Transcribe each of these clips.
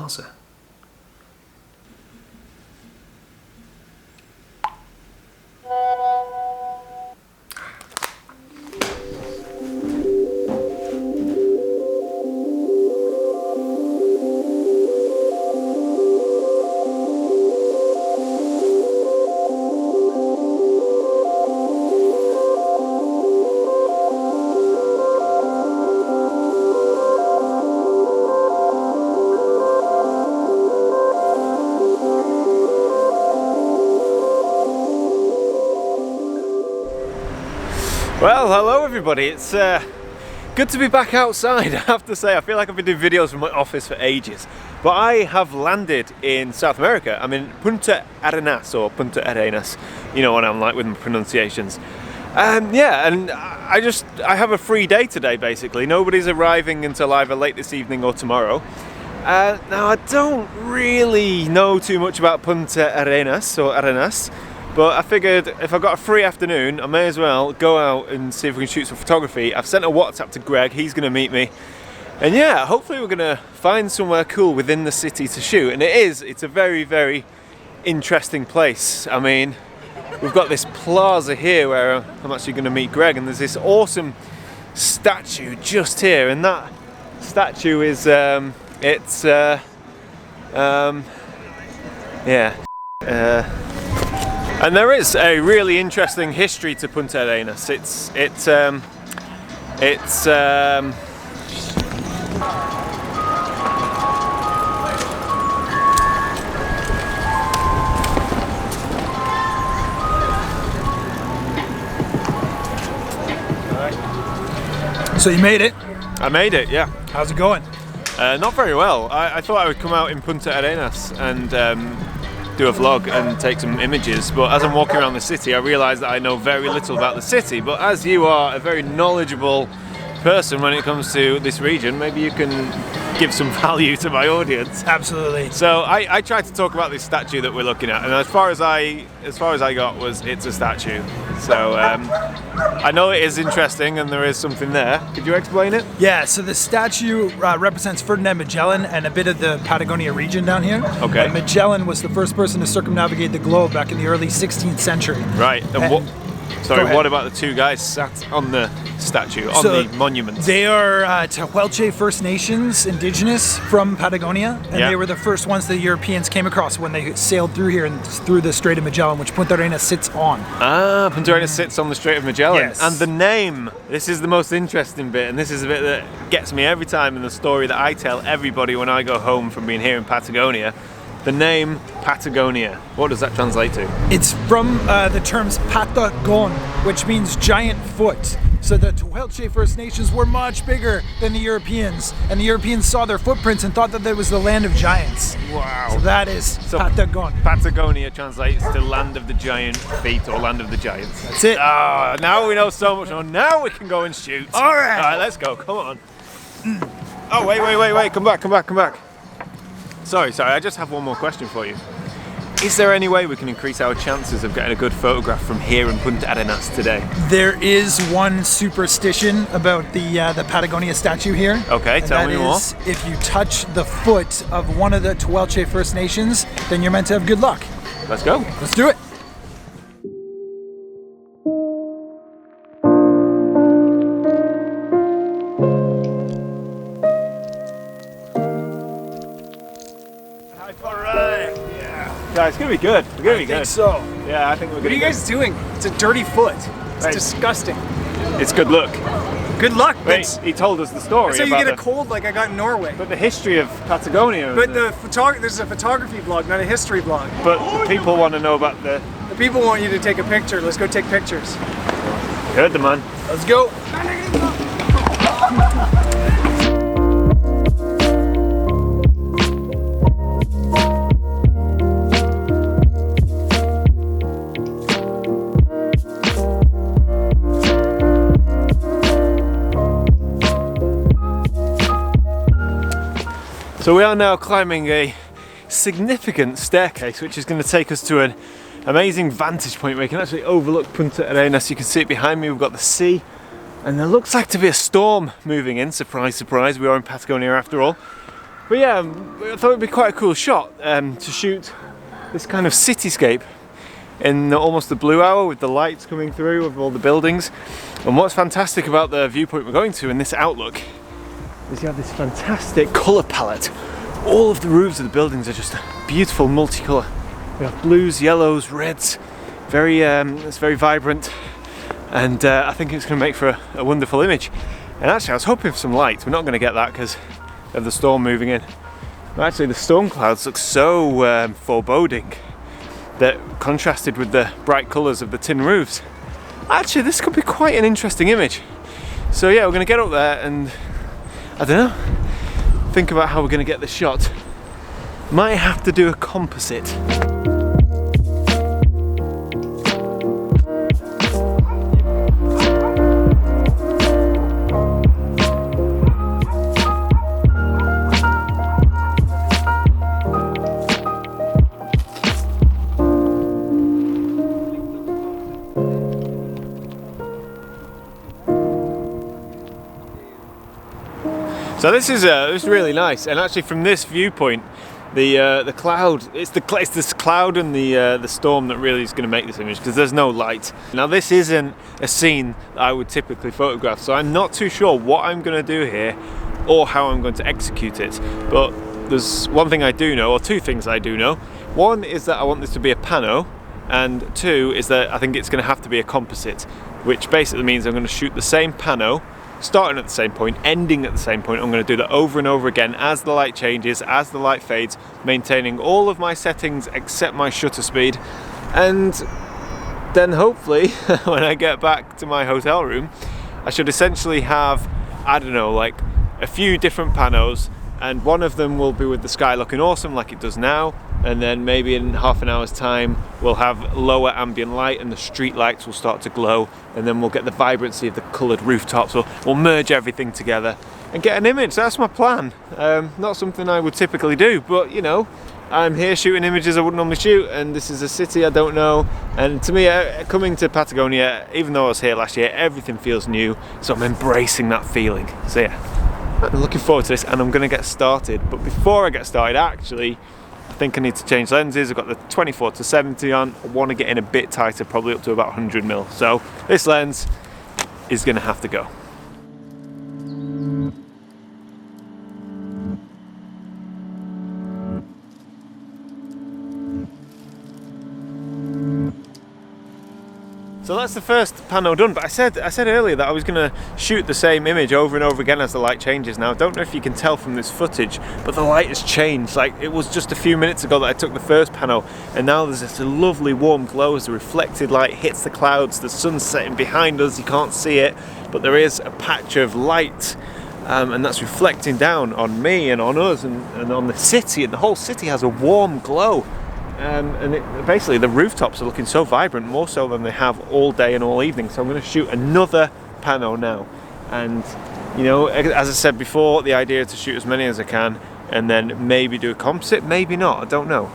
plaza. Well, hello everybody, it's good to be back outside. I have to say, I feel like I've been doing videos from my office for ages, but I have landed in South America. I'm in Punta Arenas, or Punta Arenas, you know what I'm like with my pronunciations. Yeah, and I have a free day today basically. Nobody's arriving until either late this evening or tomorrow. Now I don't really know too much about Punta Arenas, or Arenas, but I figured if I've got a free afternoon, I may as well go out and see if we can shoot some photography. I've sent a WhatsApp to Gregg, he's going to meet me. And yeah, hopefully we're going to find somewhere cool within the city to shoot. And it's a very, very interesting place. I mean, we've got this plaza here where I'm actually going to meet Gregg, and there's this awesome statue just here. And that statue is, and there is a really interesting history to Punta Arenas. So you made it? I made it, yeah. How's it going? Not very well. I thought I would come out in Punta Arenas and do a vlog and take some images, but as I'm walking around the city I realise that I know very little about the city. But as you are a very knowledgeable person when it comes to this region, maybe you can give some value to my audience. Absolutely. So I tried to talk about this statue that we're looking at, and as far as I got was it's a statue. So I know it is interesting and there is something there. Could you explain it? Yeah, so the statue represents Ferdinand Magellan and a bit of the Patagonia region down here. Okay. Magellan was the first person to circumnavigate the globe back in the early 16th century. Right. And what about the two guys sat on the statue, on the monument? They are Tehuelche First Nations, indigenous from Patagonia, and they were the first ones the Europeans came across when they sailed through here and through the Strait of Magellan, which Punta Arenas sits on. Ah, Punta Arenas sits on the Strait of Magellan. Yes. And the name, this is the most interesting bit, and this is the bit that gets me every time in the story that I tell everybody when I go home from being here in Patagonia. The name Patagonia, what does that translate to? It's from the terms Patagon, which means giant foot. So the Tehuelche First Nations were much bigger than the Europeans, and the Europeans saw their footprints and thought that it was the land of giants. Wow. So that is Patagon. Patagonia translates to land of the giant feet, or land of the giants. That's it. Ah, now we know so much more. Now we can go and shoot. All right. All right, let's go. Come on. Oh, wait. Come back. Sorry, I just have one more question for you. Is there any way we can increase our chances of getting a good photograph from here in Punta Arenas today? There is one superstition about the Patagonia statue here. Okay, tell me more. If you touch the foot of one of the Tehuelche First Nations, then you're meant to have good luck. Let's go. Let's do it. Yeah, it's gonna be good. It's gonna be good. I think so. Yeah, I think we're gonna. What are you guys doing? It's a dirty foot. It's disgusting. It's good luck. Good luck. Wait, he told us the story. That's how you get a cold like I got in Norway. But the history of Patagonia. But this is a photography blog, not a history blog. But the people want to know about the people want you to take a picture. Let's go take pictures. You heard the man. Let's go. So we are now climbing a significant staircase, which is going to take us to an amazing vantage point where you can actually overlook Punta Arenas. You can see it behind me. We've got the sea, and there looks like to be a storm moving in. Surprise, surprise, we are in Patagonia after all. But yeah, I thought it'd be quite a cool shot to shoot this kind of cityscape in almost the blue hour with the lights coming through of all the buildings. And what's fantastic about the viewpoint we're going to in this outlook is you have this fantastic colour palette. All of the roofs of the buildings are just beautiful multicolour. We have blues, yellows, reds, it's very vibrant, and I think it's going to make for a wonderful image. And actually I was hoping for some light. We're not going to get that because of the storm moving in. But actually the storm clouds look so foreboding that contrasted with the bright colours of the tin roofs. Actually this could be quite an interesting image. So yeah, we're going to get up there and I don't know, think about how we're going to get the shot. Might have to do a composite. So this is really nice, and actually from this viewpoint, the cloud, it's this cloud and the storm that really is going to make this image, because there's no light. Now this isn't a scene that I would typically photograph, so I'm not too sure what I'm going to do here or how I'm going to execute it. But there's one thing I do know, or two things I do know. One is that I want this to be a pano, and two is that I think it's going to have to be a composite, which basically means I'm going to shoot the same pano starting at the same point, ending at the same point. I'm going to do that over and over again as the light changes, as the light fades, maintaining all of my settings except my shutter speed. And then hopefully when I get back to my hotel room, I should essentially have, I don't know, like a few different panos, and one of them will be with the sky looking awesome like it does now, and then maybe in half an hour's time we'll have lower ambient light and the street lights will start to glow, and then we'll get the vibrancy of the coloured rooftops. We'll merge everything together and get an image. That's my plan. Not something I would typically do, but you know, I'm here shooting images I wouldn't normally shoot, and this is a city I don't know, and to me coming to Patagonia, even though I was here last year, everything feels new, so I'm embracing that feeling. So yeah, I'm looking forward to this, and I'm going to get started. But before I get started, actually I think I need to change lenses. I've got the 24-70 on. I want to get in a bit tighter, probably up to about 100mm. So this lens is going to have to go. So that's the first pano done, but I said earlier that I was going to shoot the same image over and over again as the light changes. Now I don't know if you can tell from this footage, but the light has changed. Like, it was just a few minutes ago that I took the first pano, and now there's this lovely warm glow as the reflected light hits the clouds. The sun's setting behind us, you can't see it, but there is a patch of light, and that's reflecting down on me and on us and on the city, and the whole city has a warm glow. Basically the rooftops are looking so vibrant, more so than they have all day and all evening. So I'm going to shoot another pano now, and you know, as I said before, the idea is to shoot as many as I can and then maybe do a composite, maybe not, I don't know.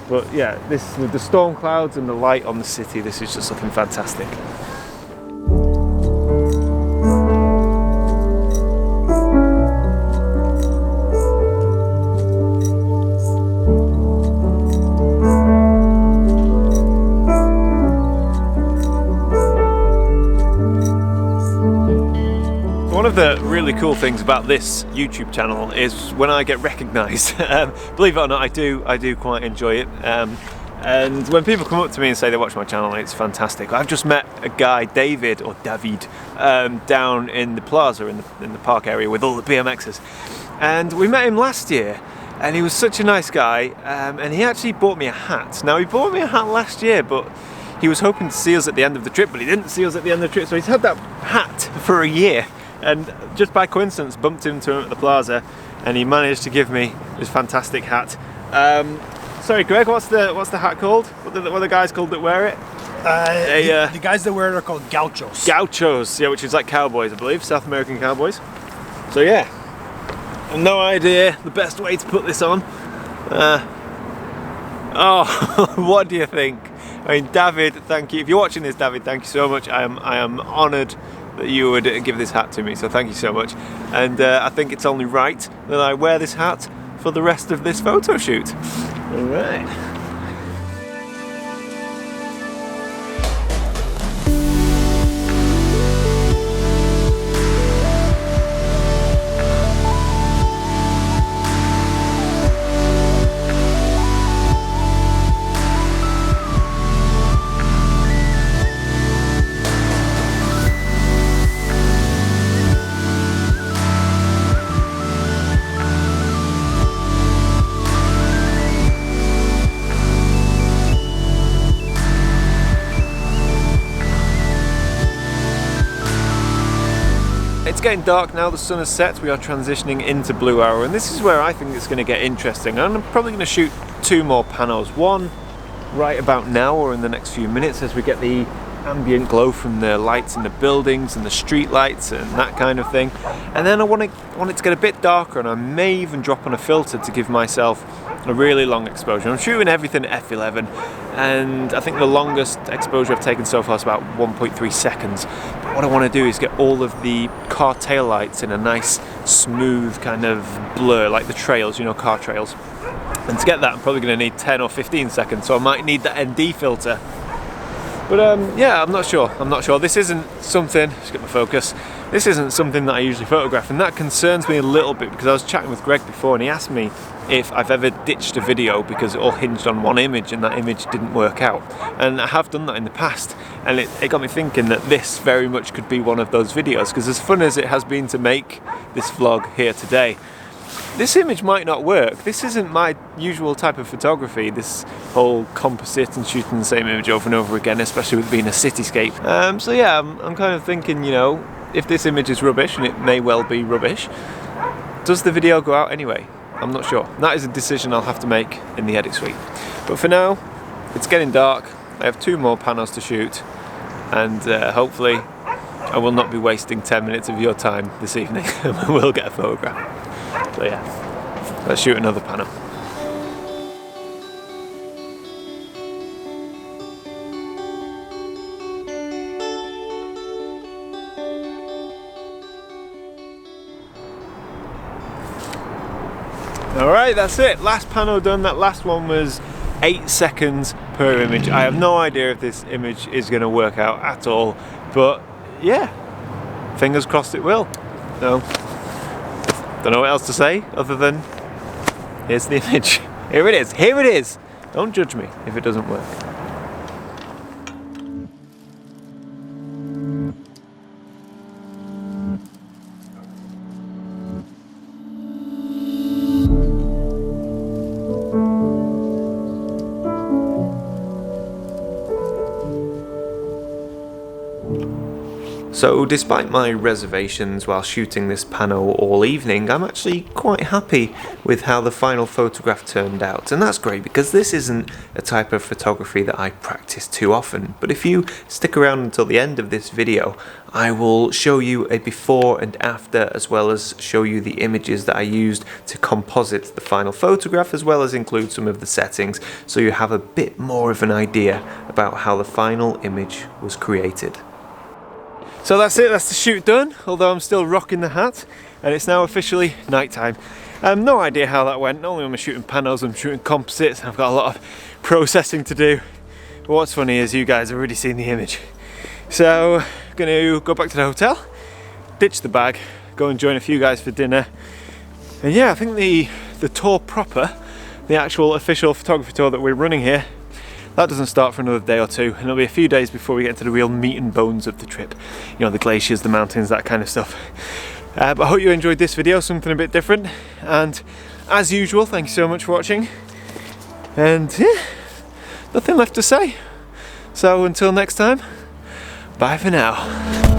But yeah, this with the storm clouds and the light on the city, this is just looking fantastic. One of the really cool things about this YouTube channel is when I get recognised. Believe it or not, I do quite enjoy it. And when people come up to me and say they watch my channel, it's fantastic. I've just met a guy, David, down in the plaza in the park area with all the BMXs. And we met him last year, and he was such a nice guy. And he actually bought me a hat. Now, he bought me a hat last year, but he was hoping to see us at the end of the trip, but he didn't see us at the end of the trip. So he's had that hat for a year. And just by coincidence bumped into him at the plaza, and he managed to give me this fantastic hat. Sorry, Greg, what's the hat called? What are the guys called that wear it? The guys that wear it are called gauchos. Gauchos, yeah, which is like cowboys, I believe, South American cowboys. So yeah, I've no idea the best way to put this on. Oh, what do you think? I mean, David, thank you. If you're watching this, David, thank you so much. I am honoured that you would give this hat to me, so thank you so much. And I think it's only right that I wear this hat for the rest of this photo shoot. All right. It's getting dark now, the sun has set, we are transitioning into blue hour, and this is where I think it's going to get interesting. I'm probably going to shoot 2 more panos, one right about now or in the next few minutes as we get the ambient glow from the lights in the buildings and the street lights and that kind of thing. And then I want it to get a bit darker, and I may even drop on a filter to give myself a really long exposure. I'm shooting everything at f11, and I think the longest exposure I've taken so far is about 1.3 seconds. But what I want to do is get all of the car tail lights in a nice smooth kind of blur, like the trails, you know, car trails. And to get that I'm probably going to need 10 or 15 seconds, so I might need that ND filter. But yeah, I'm not sure. This isn't something, just get my focus, this isn't something that I usually photograph, and that concerns me a little bit because I was chatting with Gregg before and he asked me if I've ever ditched a video because it all hinged on one image and that image didn't work out. And I have done that in the past, and it got me thinking that this very much could be one of those videos, because as fun as it has been to make this vlog here today, this image might not work. This isn't my usual type of photography, this whole composite and shooting the same image over and over again, especially with being a cityscape. So yeah, I'm kind of thinking, you know, if this image is rubbish, and it may well be rubbish, does the video go out anyway? I'm not sure. That is a decision I'll have to make in the edit suite. But for now, it's getting dark. I have 2 more panos to shoot, and hopefully I will not be wasting 10 minutes of your time this evening and we will get a photograph. So yeah, let's shoot another pano. Alright, that's it. Last pano done. That last one was 8 seconds per image. I have no idea if this image is going to work out at all, but yeah, fingers crossed it will. So, don't know what else to say other than here's the image. Here it is. Here it is. Don't judge me if it doesn't work. So despite my reservations while shooting this pano all evening, I'm actually quite happy with how the final photograph turned out. And that's great because this isn't a type of photography that I practice too often. But if you stick around until the end of this video, I will show you a before and after, as well as show you the images that I used to composite the final photograph, as well as include some of the settings, so you have a bit more of an idea about how the final image was created. So that's it, that's the shoot done, although I'm still rocking the hat, and it's now officially night time. No idea how that went. Normally when I'm shooting panos, I'm shooting composites, I've got a lot of processing to do. But what's funny is you guys have already seen the image. So, I'm going to go back to the hotel, ditch the bag, go and join a few guys for dinner. And yeah, I think the tour proper, the actual official photography tour that we're running here, that doesn't start for another day or 2, and it'll be a few days before we get to the real meat and bones of the trip. You know, the glaciers, the mountains, that kind of stuff. But I hope you enjoyed this video, something a bit different. And as usual, thank you so much for watching. And yeah, nothing left to say. So until next time, bye for now.